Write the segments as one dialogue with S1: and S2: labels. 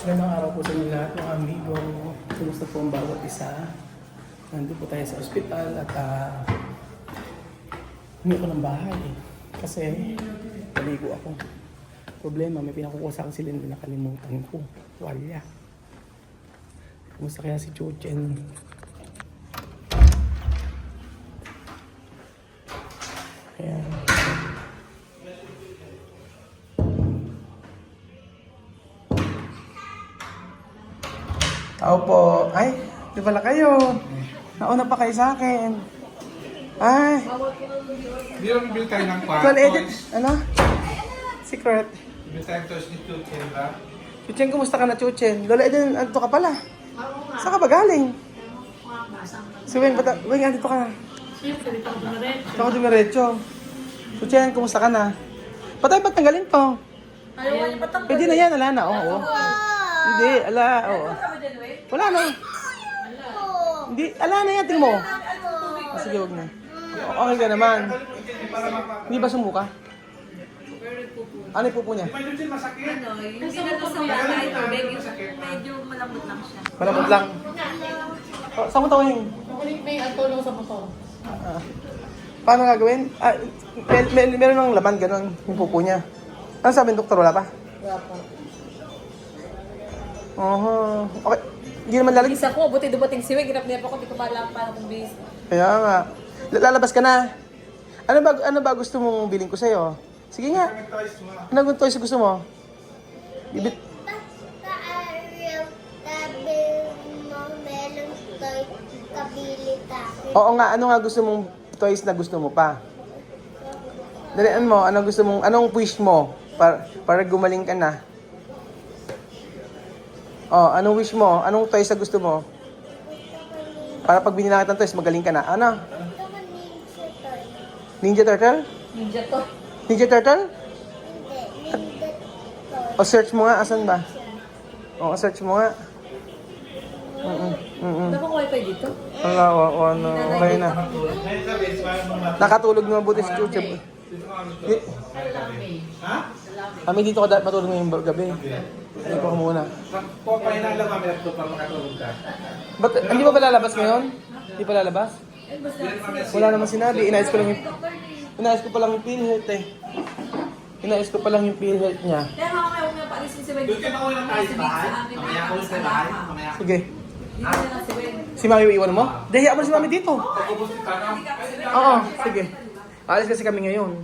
S1: Magandang araw po sa inyo lahat, mga amigo. Kumusta po ang bawat isa? Nandito po tayo sa ospital at hindi ko ng bahay. Kasi naligo ako. Problema, may pinakukuha sa akin sila na nakalimutan ko. Walya. Kumusta kaya si Chuchen? Ayan. Tao po. Ay, di pala kayo. Nauna pa kayo sa akin. Ay.
S2: Di ba bibili tayo ng
S1: Call edit.
S2: toys?
S1: Ano? Secret.
S2: Bibili tayo ng toys ni Chuchen, ba?
S1: Chuchen, kumusta ka na, Chuchen? Lola Eden, andito ka pala. Saan ka ba galing? Si Weng, Weng, andito ka na. Ito ako dumiretso. Chuchen, kumusta ka na? Patay, ba't tanggalin to?
S3: Ayaw niya patanggal.
S1: Pwede na yan, ala na. Oo. Hindi, ala. Oo. Wala na. Hindi, ala na yan, tingin mo. Sige, wag na. Okay ka naman. Hindi ba sumuka? Ano yung pupo niya?
S3: Hindi na to sa mga tubig. Medyo malambot lang siya.
S1: Malambot lang. Saan mo tawin?
S4: May tulong sa motor.
S1: Paano gagawin? Meron ng laman, gano'n, yung pupo niya. Ano sabi ng doktor? Wala pa?
S4: Wala pa.
S1: Okay. Hindi naman lalag.
S3: Isa ko, buti dumating si Weng. Hirap-hirap ako, di ko maalam paano kung bis.
S1: Kaya nga. Lalabas ka na. Ano ba gusto mong bilhin ko sa'yo? Sige nga. Anong toys gusto mo? Bibit. Oo nga, ano nga gusto mong toys na gusto mo pa? Dalian mo, anong wish mo para gumaling ka na? Oh, anong wish mo? Anong toys na gusto mo? Para pag binila kita ng toys, magaling ka na. Ano? Ninja Turtle?
S3: Ninja to.
S1: Ninja Turtle? O search mo nga, asan ba? O search mo nga.
S3: Dapat ko wifi dito?
S1: Wala, ano, okay na. Nakatulog na mabuti si Chuche.
S2: Ha?
S1: Kami dito ka matulog ngayong gabi. Hindi pa muna.
S2: Kung pahinala kami laptop para makatulog ka.
S1: Ba't, hindi pa lalabas ngayon? Hindi pa lalabas? Wala naman sinabi. Inayos ko pa lang yung PhilHealth eh. Inayos ko pa lang yung PhilHealth niya.
S3: Kaya mamaya huwag niya paalisin si Weng.
S2: Doon ka na uwi ng tayo sa bahay? Mamaya ako sa bahay? Mamaya ako.
S1: Sige.
S3: Hindi na lang si Weng.
S1: Si Mami iwan mo? Dahil mo si Mami dito.
S2: Pag-ubos kita na.
S1: Oo, sige. Alis kasi kami ngayon.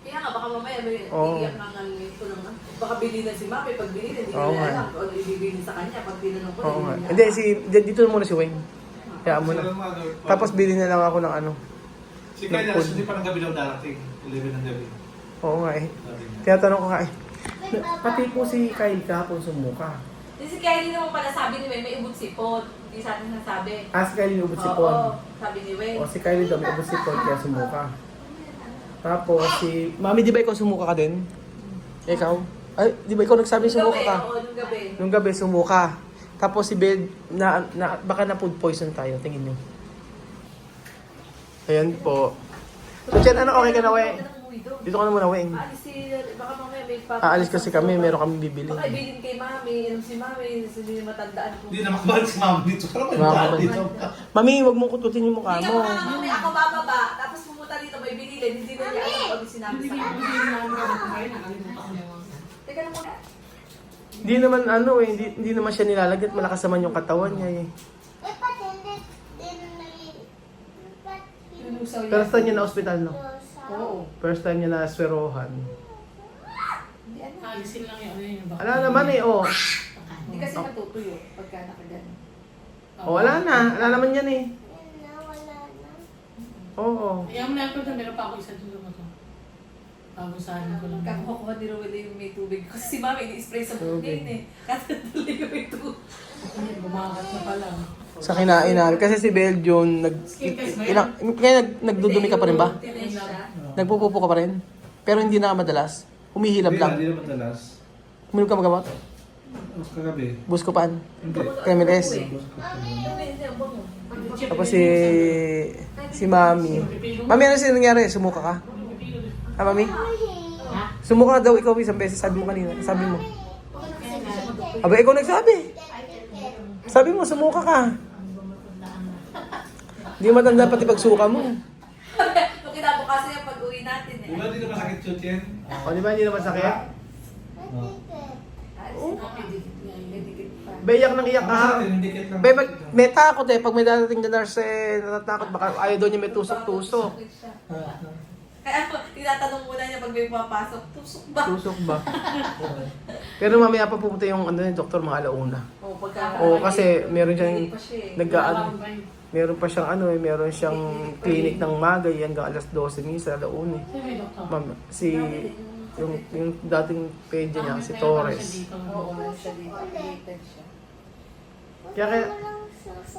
S3: Kaya nga, baka mamaya may
S1: Oo.
S3: iiyak nga nga ito lang. Baka bilhin na si Mami. Pag bilhin, hindi
S1: Oo
S3: ko
S1: nga.
S3: alam. O ibibili sa kanya. Pag tinanong ko,
S1: Oo nga.
S3: niya
S1: Hindi,
S3: alam.
S1: dito muna si Wayne. Kaya mo na. Tapos bilhin na lang ako ng ano.
S2: Si Kaya, hindi pa ng gabi daw darating. 11 ng gabi.
S1: Oo nga eh. Tinatanong ko nga eh. Pati po si Kyle kahapon sumuka.
S3: Si Kylie naman pala sabi ni Weng, may ubod sipot. Hindi sa atin nasabi.
S1: Si Kyle yung ubod
S3: Oo,
S1: sipon.
S3: sabi ni Weng.
S1: O si Kyle daw may ubod sipon kaya sumuka. Tapos si... Mami, di ba ikaw sumuka ka din? Ikaw? Ay, di ba ikaw nagsabi sumuka ka?
S3: Oo, nung gabi.
S1: Nung gabi sumuka. Tapos si Bed, baka na food poison tayo. Tingin nyo. Ayan po. So, Chen, ano okay ka na, Weng? Dito ka na muna, Weng.
S3: Baka mamaya may papa.
S1: Aalis kasi kami, meron kami bibili.
S3: Baka ibilin kay Mami, inom si Mami, hindi matandaan ko.
S2: Hindi na makabalik si Mama dito. Kala mo yung
S1: Mama
S2: daan
S1: dito.
S2: dito.
S1: Mami, wag mong kututin yung mukha
S3: Hindi ka
S1: mo.
S3: baka mamaya ako bababa, tapos pumunta dito, may binilin, hindi na niya alam pag sinabi sa kanya. Teka lang muna.
S1: Hindi naman ano eh, hindi naman siya nilalagyan, malakas naman yung katawan niya eh. First time niya na ospital, no?
S3: Oo.
S1: First time niya na swerohan.
S4: Alisin lang yung baka.
S1: Wala naman eh, oh.
S3: Hindi kasi natutuyo pagka nakagano.
S1: Oh, wala na. Wala naman yan eh. Oo.
S4: Yung laptop na meron pa ako isa dito mo to. Pagusahin ko lang.
S3: Kakuha ni Rowell yung may tubig. Kasi si Mami, ini-spray sa bukin eh. Kasi tuloy yung may tubig.
S4: Bumakat na pala.
S1: Sa kinain namin. Kasi si Belgium, nagdudumi ka pa rin ba?
S3: Tinis siya.
S1: Nagpupupo ka pa rin? Pero hindi na madalas? Humihilab lang?
S2: Hindi na madalas.
S1: Uminom ka magamot?
S2: Kagabi.
S1: Buscopan?
S2: Hindi.
S1: Cremeles? Tapos si Mami. Mami, ano sino nangyari? Sumuka ka? Mami? Sumuka daw ikaw isang beses, sabi mo kanina. Sabi mo. Aba, ikaw nagsabi. Sabi mo, sumuka ka. Hindi matanda pati pagsuka mo.
S3: Nung kinabukasan yung pag-uwi natin eh.
S2: Di ba hindi na masakit yun, Chen?
S5: O, di ba hindi naman sakit?
S3: May dikit pa.
S5: Iyak nang iyak ka.
S2: Masakit, hindi dikit lang.
S1: May takot eh. Pag may dadating na nurse eh, natatakot. Baka ayaw daw niya may tusok-tusok.
S3: Sakit siya. Kaya tinatanong muna niya pag may pumapasok, tusok ba?
S1: Tusok ba? Pero mamaya pa pupunta yung doktor mga alauna.
S3: Oo, pagka...
S1: Oo, kasi meron siyang
S3: Hindi pa siya eh.
S1: meron pa siyang meron siyang clinic ng Magay hanggang alas 12 minsan alauna. Ma'am, yung dating page niya si Torres.
S3: Oo, meron siya dito. Related siya.
S5: Kaya,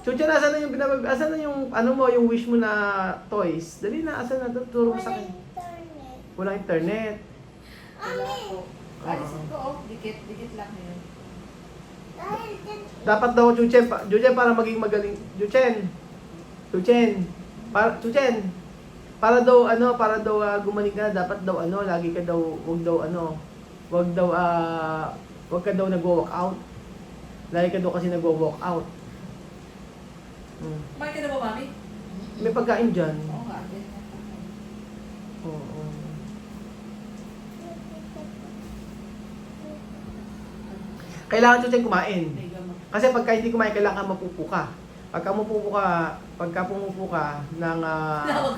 S5: Chucha, asan na yung asan na yung yung wish mo na toys? Dali na, asan na? Turo mo sa akin. Walang internet.
S3: Wala po. Alisin ko, oh. Dikit lang yun.
S5: Dapat daw, Chuchen, para maging magaling. Chuchen, para daw gumaling ka, dapat daw lagi ka daw, wag ka daw nagwo-walk out. Lagi ka daw kasi nagwo-walk out.
S3: Kumain ka na ba, Mami?
S5: May pagkain dyan.
S3: Oo nga.
S5: Oo. Kailangan Chuchen kumain. Kasi pagka hindi kumain, kailangan mapupo ka. Pagka pumupo ka ng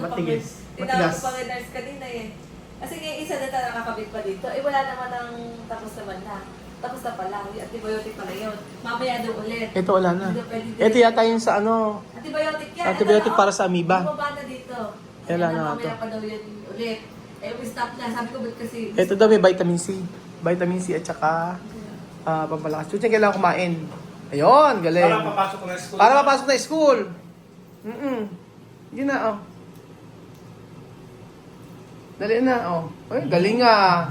S5: matigas.
S3: Tinawag ko pa rin nurse kanina eh. Kasi ngayon isa na tayo nakakabit pa dito. Eh wala naman ang tapos naman na. Tapos na pala. Yung antibiotic pala yun. Mamaya daw ulit.
S1: Ito wala na.
S3: Hindi daw pwede
S1: Ito yata yung sa
S3: antibiotic yan.
S1: antibiotic
S3: Ito,
S1: para sa amoeba.
S3: Bumaba na dito.
S1: Kailan na
S3: Mamaya
S1: ito?
S3: pa daw yun ulit. Eh stop na. Sabi ko ba't kasi...
S1: Ito daw may vitamin C. Vitamin C at saka pampalakas. Chuchen, kailangan kumain. Ayun, galing.
S2: Para papasok ko na school.
S1: Para mapasok na school. Yun na, oh. Dali na, oh. Ay, galing ah.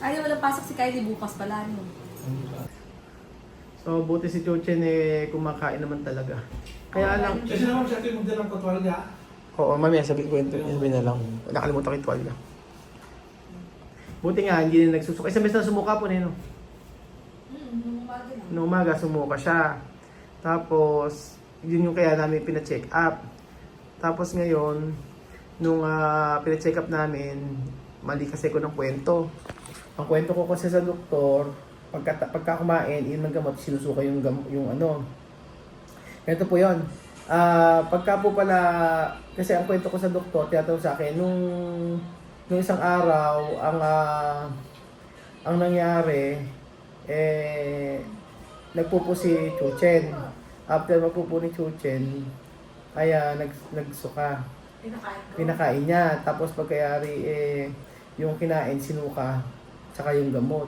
S3: Ay, walang pasok si Kylie bukas pala. No?
S5: So, buti si Chuchen kumakain naman talaga. Kaya lang,
S2: Kasi naman siya ito yung magdalang katwalya.
S1: Oo, mamaya sabihin ko yun na lang. Nakalimutan ko yung tuwalya.
S5: buti nga hindi na nagsusuka. Isang beses na sumuka po nino.
S3: Nung umaga lang.
S5: Noong umaga sumuka siya. Tapos, yun yung kaya namin pina-check up. Tapos ngayon, nung pina-check up namin, mali kasi ko ng kwento. Ang kwento ko kasi sa doktor, pagka kumain, yun ng gamot, sinusuka yung Ito po yun. Pagka po pala, kasi ang kwento ko sa doktor, tiyataw sa akin, nung isang araw, ang nangyari, nagpupo si Chuchen. After magpupo ni Chuchen, ay nagsuka. Pinakain niya. Tapos pagkayari, yung kinain, sinuka, tsaka yung gamot.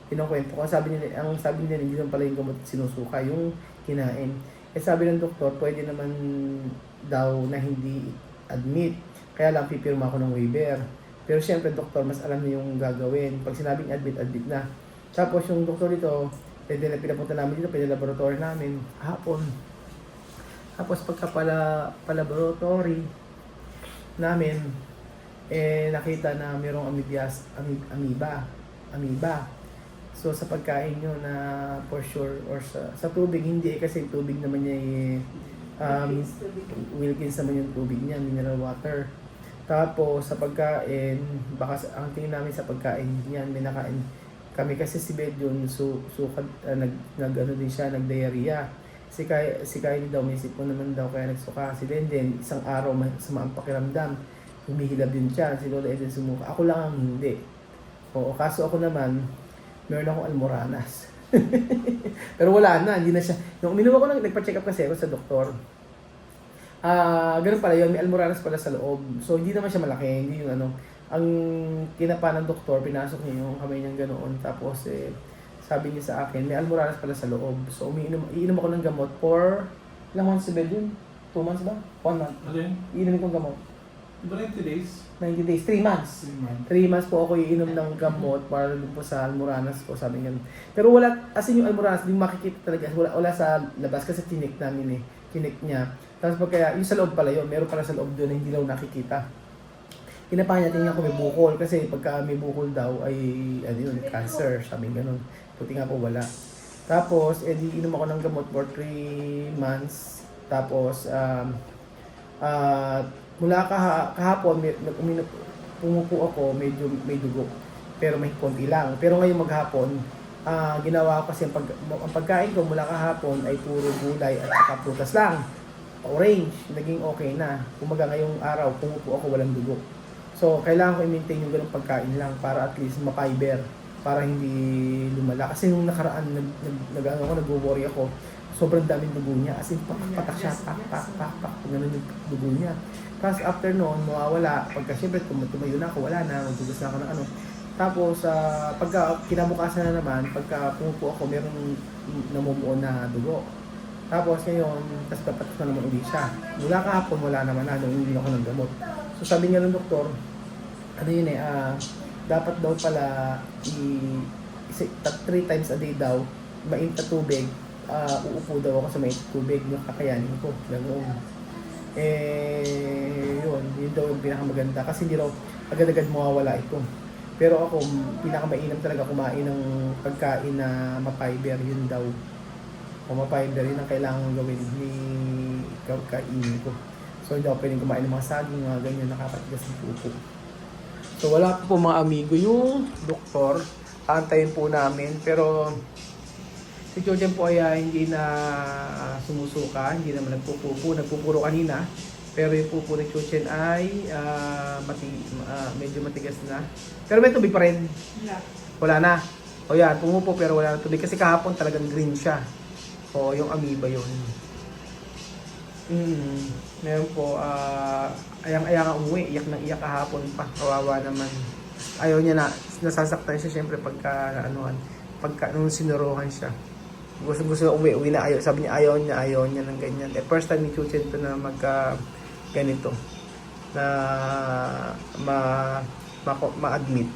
S5: Kinukwento ko. Ang sabi niya, hindi lang pala yung gamot sinusuka, yung kinain. Sabi ng doktor, pwede naman daw na hindi admit. Kaya lang pipirma ako ng waiver. Pero siyempre, doktor, mas alam niya yung gagawin. Pag sinabing admit na. Tapos yung doktor dito, pinapunta namin dito, pinalaboratory namin, hapon. Tapos pagka laboratory namin, nakita na mayroong amoeba. So sa pagkain nyo na for sure, or sa tubig, hindi kasi tubig naman niya Wilkins naman yung tubig niya, mineral water. Tapos sa pagkain, baka ang tingin namin sa pagkain niyan, may nakain. Kami kasi si Bed yun, din siya, nag-diarrhea. Si Kylie daw, may sipon naman daw, kaya nagsuka. Si Denden, isang araw, sama ang pakiramdam. Humihilab din siya, si Lola Eden sumuka. Ako lang ang hindi. Oo, kaso ako naman, meron akong almoranas. Pero wala na, hindi na siya. Nung uminom ako nagpa-check up kasi ako sa doktor. Ganun pala yun, may almoranas pala sa loob. So hindi naman siya malaki, hindi yung ang kinapa ng doktor, pinasok niya yung kamay niyang ganoon. Tapos sabi niya sa akin, may almoranas pala sa loob. So iinom ako ng gamot for, ilang months sa bed yun? 2 months ba? 1 month.
S2: Ano yun?
S5: Iinom kong gamot.
S2: 90 days?
S5: 90 days, 3 months. 3 months po ako iinom ng gamot para dun po sa almoranas ko, sabi niya. Pero wala, as in yung almoranas, hindi makikita talaga, wala sa labas kasi tinik namin tinik niya. Tapos pag kaya, yung sa loob pala yun, meron pala sa loob doon na hindi lang nakikita. Pinapahan niya, tingnan ko may bukol. Kasi pagka may bukol daw ay, ano yun, cancer. Sabi ganun. Puti nga po wala. Tapos, edi inom ako ng gamot for 3 months. Tapos, mula kahapon, pumupo ako, medyo may dugo. Pero may konti lang. Pero ngayong maghapon, ginawa ko kasi ang pagkain ko mula kahapon ay puro gulay at saka prutas lang. Orange, naging okay na. Kumaga ngayong araw, pumupo ako walang dugo. So, kailangan ko i-maintain yung ganung pagkain lang para at least ma-fiber, para hindi lumala. Kasi nung nakaraan, nag-worry ako, sobrang daming dugo niya. As in, patak siya, pak, ganun yung dugo niya. Tapos after noon, mawawala. Pagka siyempre, tumayo na ako, wala na, magdugas na ako ng ano. Tapos, pagka kinabukasan na naman, pagka pumupo ako, merong namumuo na dugo. Tapos ngayon, tapos papatak na naman ulit siya. Mula kahapon, wala naman na, nung hindi ako ng gamot. So sabi nga ng doktor, ano yun dapat daw pala 3 times a day daw, mainit na tubig, uupo daw ako sa mainit na tubig, yung kakayanin ko, ganoon. Yun daw yung pinakamaganda, kasi hindi raw agad-agad mawawala ito. Pero ako, pinakamainam talaga kumain ng pagkain na ma-fiber, yun daw. O ma-fiber, yun ang kailangan gawin ni kainin ko. So hindi ako pwedeng kumain ng mga saging, mga ganyan, nakakatigas ng pupo. So wala po mga amigo yung doktor, aantayin po namin. Pero si Jojen po ay hindi na sumusuka, hindi naman nagpupupo, nagpupuro kanina. Pero yung pupo ni Chuchen ay medyo matigas na. Pero may tubig pa rin. Wala na. O yan, pumupo pero wala na tubig. Kasi kahapon talagang green siya. O yung amoeba yun. Meron po, ayang umuwi. Iyak na iyak kahapon pa. Kawawa naman. Ayaw niya na, nasasaktan siya syempre pagka nung sinuruhan siya. Gusto uwi na ayaw. Sabi niya ayaw niya ng ganyan. First time ni Chuchen to na ganito na ma-admit.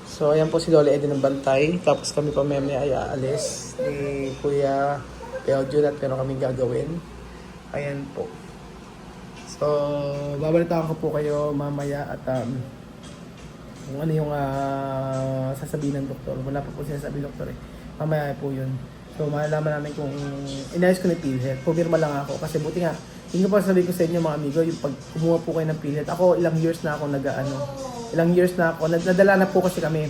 S5: So ayan po si Lola Eddie ng bantay, tapos kami pa meme ay aalis ni Kuya Peodio at meron kaming gagawin. Ayan po. So babalitaan ko po kayo mamaya at kung ano yung sasabihin ng doktor. Wala pa po sinasabi ng doktor mamaya po yun. So malalaman namin kung inayos ko na PhilHealth. Pumirma lang ako kasi buti nga hindi ko pa sabihin ko sa inyo mga amigo, yung pag kumuha po kayo ng PhilHealth, ako ilang years na ako nadala na po kasi kami.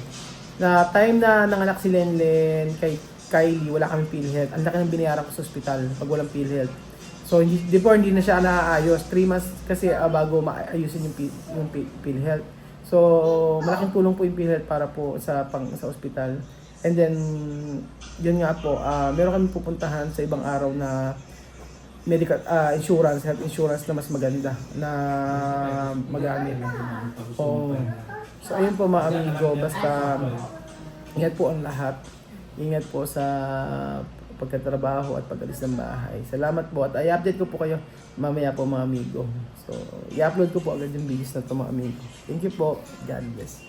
S5: Na time na nanganak si Lenlen, kay Kylie, wala kaming PhilHealth. Ang laki ng binayaran ko sa ospital pag walang PhilHealth. So before hindi na siya naaayos, 3 months kasi bago maayusin yung PhilHealth. So malaking tulong po yung PhilHealth para po sa ospital. And then yun nga po, meron kami pupuntahan sa ibang araw na medical health insurance na mas maganda na magamit. So ayun po mga amigo, basta ingat po ang lahat. Ingat po sa pagtatrabaho at pag-alis ng bahay. Salamat po at i-update ko po kayo mamaya po mga amigo. So i-upload ko po agad yung videos na ito mga amigo. Thank you po. God bless.